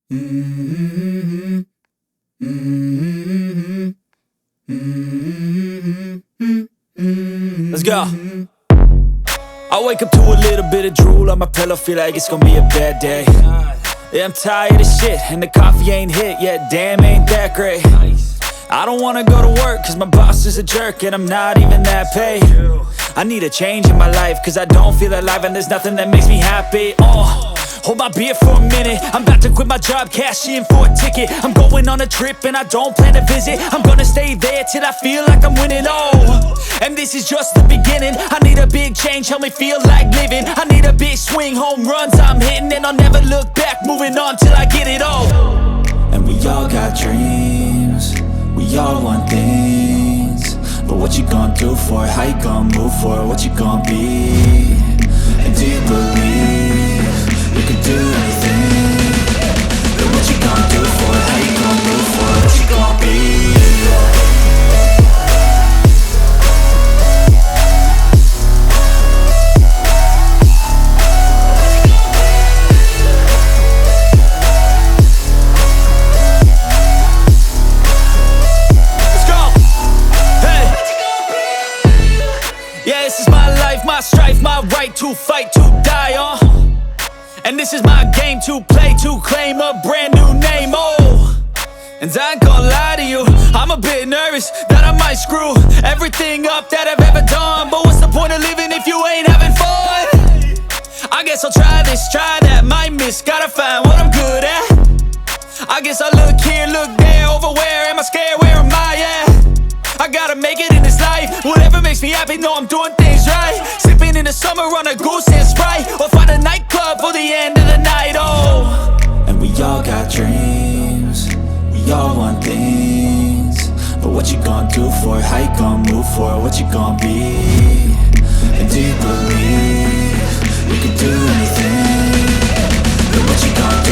Mm-hmm. Mm-hmm. Mm-hmm. Let's go. I wake up to a little bit of drool on my pillow, feel like it's gonna be a bad day. Yeah, I'm tired of shit, and the coffee ain't hit yet, damn, ain't that great. I don't wanna go to work, cause my boss is a jerk, and I'm not even that paid. I need a change in my life, cause I don't feel alive, and there's nothing that makes me happy. Hold my beer for a minute, I'm about to quit my job, cash in for a ticket. I'm going on a trip and I don't plan to visit. I'm gonna stay there till I feel like I'm winning, and this is just the beginning. I need a big change, help me feel like living. I need a big swing, home runs I'm hitting, and I'll never look back, moving on till I get it all. And we all got dreams, we all want things, but what you gonna do for it? How you gonna move for it? What you gonna be? And do you believe you can do anything? But what you gonna do for it? How you gonna move for it? What you gonna be? Yeah, this is my life, my strife, my right to fight, to die on. And this is my game to play, to claim a brand new name, And I ain't gonna lie to you, I'm a bit nervous that I might screw everything up that I've ever done. But what's the point of living if you ain't having fun? I guess I'll try this, try that, might miss, gotta find what I'm good at. I guess I look here, look there, over where am I scared, where am I at? I gotta make it in this life, whatever makes me happy, know I'm doing things right. Sipping in the summer on a goose and Sprite, or find a nightclub for the end of the night, And we all got dreams, we all want things, but what you gonna do for it? How you gonna move for it? What you gonna be? And do you believe you can do anything? But what you gonna do?